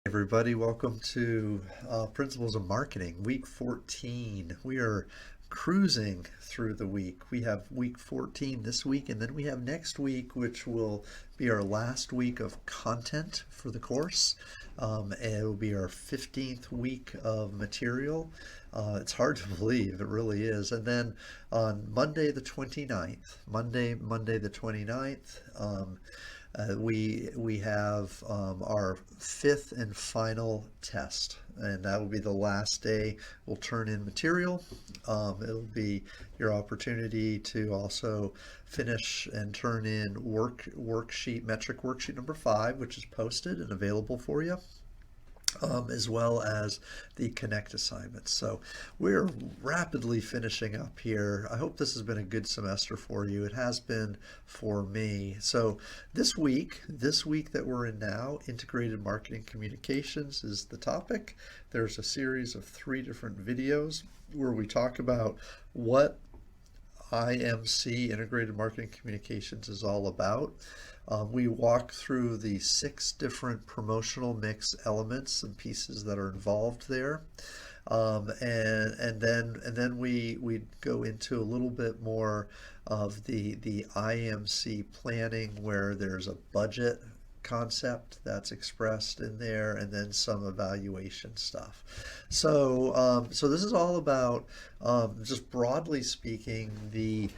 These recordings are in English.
Everybody, welcome to Principles of Marketing, week 14. We are cruising through the week. We have week 14 this week, and then we have next week, which will be our last week of content for the course. And it will be our 15th week of material. It's hard to believe, it really is. And then on Monday the 29th, Monday the 29th, we have our fifth and final test, and that will be the last day. We'll turn in material. It'll be your opportunity to also finish and turn in metric worksheet number 5, which is posted and available for you. As well as the Connect assignments. So we're rapidly finishing up here. I hope this has been a good semester for you. It has been for me. So this week that we're in now, integrated marketing communications is the topic. There's a series of 3 different videos where we talk about what IMC, Integrated Marketing Communications, is all about. We walk through the 6 different promotional mix elements and pieces that are involved there. And then we go into a little bit more of the IMC planning, where there's a budget concept that's expressed in there, and then some evaluation stuff. So this is all about, just broadly speaking, the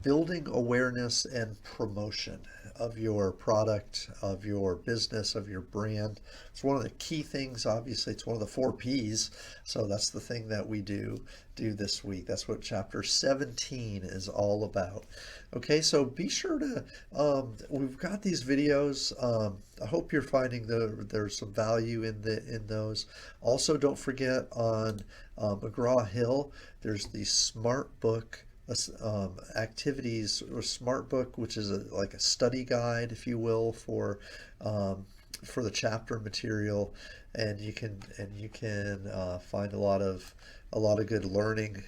building awareness and promotion of your product, of your business, of your brand. It's one of the key things. Obviously, it's one of the 4 P's. So that's the thing that we do this week. That's what chapter 17 is all about. Okay, so be sure to, we've got these videos. I hope you're finding there's some value in those. Also, don't forget on McGraw-Hill, there's the Smart Book activities, or Smart Book, which is like a study guide, if you will, for the chapter material, and you can find a lot of good learning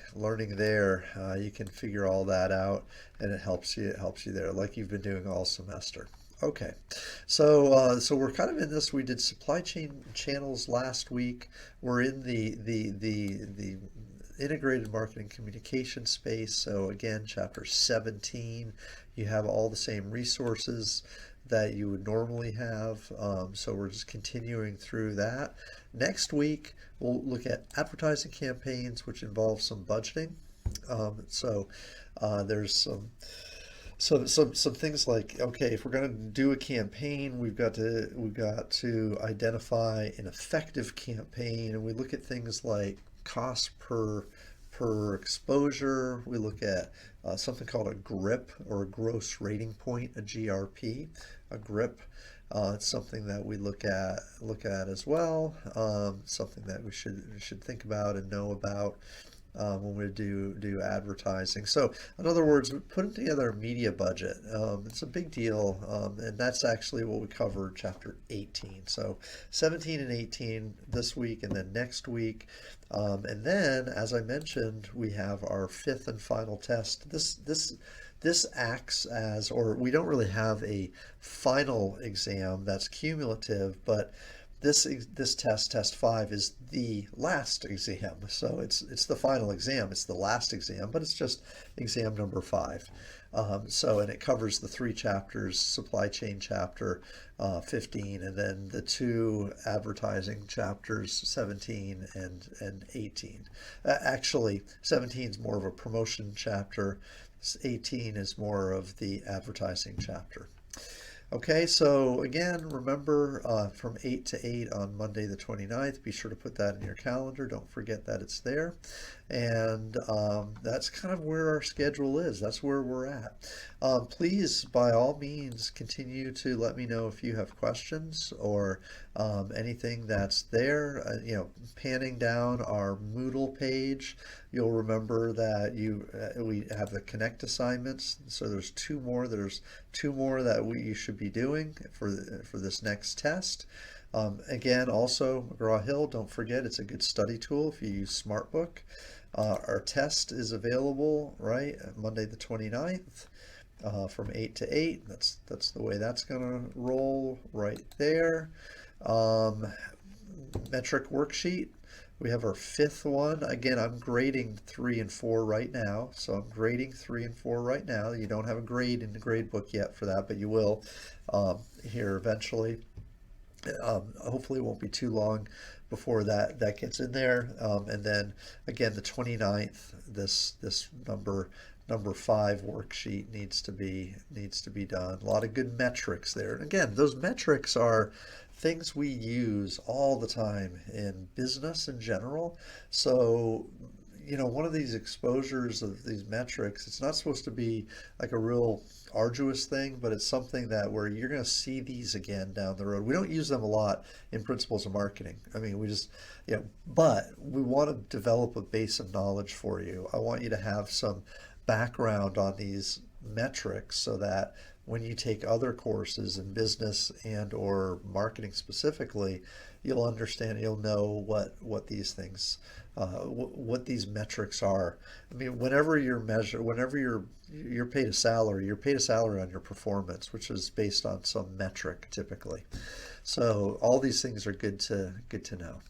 there. You can figure all that out, and it helps you there, like you've been doing all semester. Okay, so we're kind of in this. We did supply chain channels last week. We're in the integrated marketing communication space. So again, chapter 17, you have all the same resources that you would normally have. So we're just continuing through that. Next week, we'll look at advertising campaigns, which involve some budgeting. There's some things like, okay, if we're going to do a campaign, we've got to identify an effective campaign, and we look at things like cost per exposure. We look at something called a GRIP, or a gross rating point, a GRP. A GRIP, it's something that we look at as well. Something that we should think about and know about when we do advertising. So in other words, we're putting together a media budget. It's a big deal, and that's actually what we covered chapter 18. So 17 and 18 this week, and then next week. And then, as I mentioned, we have our 5th and final test. This acts as, or we don't really have a final exam that's cumulative, but this test 5, is the last exam. So it's the final exam, it's the last exam, but it's just exam number 5. And it covers the 3 chapters: supply chain chapter 15, and then the 2 advertising chapters 17 and 18. Actually, 17 is more of a promotion chapter, 18 is more of the advertising chapter. Okay, so again, remember, from 8 to 8 on Monday the 29th, be sure to put that in your calendar. Don't forget that it's there. And that's kind of where our schedule is. That's where we're at. Please, by all means, continue to let me know if you have questions or anything that's there. Panning down our Moodle page, you'll remember that we have the Connect assignments. So there's 2 more. There's 2 more that you should be doing for this next test. Again, also McGraw-Hill, don't forget, it's a good study tool if you use SmartBook. Our test is available, right, Monday the 29th, from 8 to 8. That's the way that's going to roll right there. Um, Metric worksheet. We have our fifth one. Again, I'm grading 3 and 4 right now. So I'm grading 3 and 4 right now. You don't have a grade in the grade book yet for that, but you will here eventually. Hopefully it won't be too long before that gets in there. And then again, the 29th, this number 5 worksheet needs to be done. A lot of good metrics there. And again, those metrics are things we use all the time in business in general. So one of these exposures of these metrics, it's not supposed to be like a real arduous thing, but it's something that where you're going to see these again down the road. We don't use them a lot in principles of marketing. I mean, we just, but we want to develop a base of knowledge for you. I want you to have some background on these metrics so that when you take other courses in business and or marketing specifically, you'll understand, you'll know what these things, what these metrics are. I mean, whenever you're paid a salary, you're paid a salary on your performance, which is based on some metric typically. So all these things are good to know.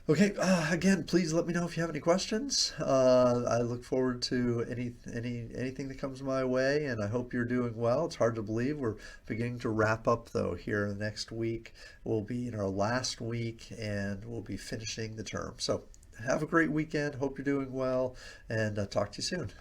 Okay, again, please let me know if you have any questions. I look forward to anything that comes my way, and I hope you're doing well. It's hard to believe we're beginning to wrap up though here next week. We'll be in our last week, and we'll be finishing the term. So have a great weekend. Hope you're doing well, and talk to you soon.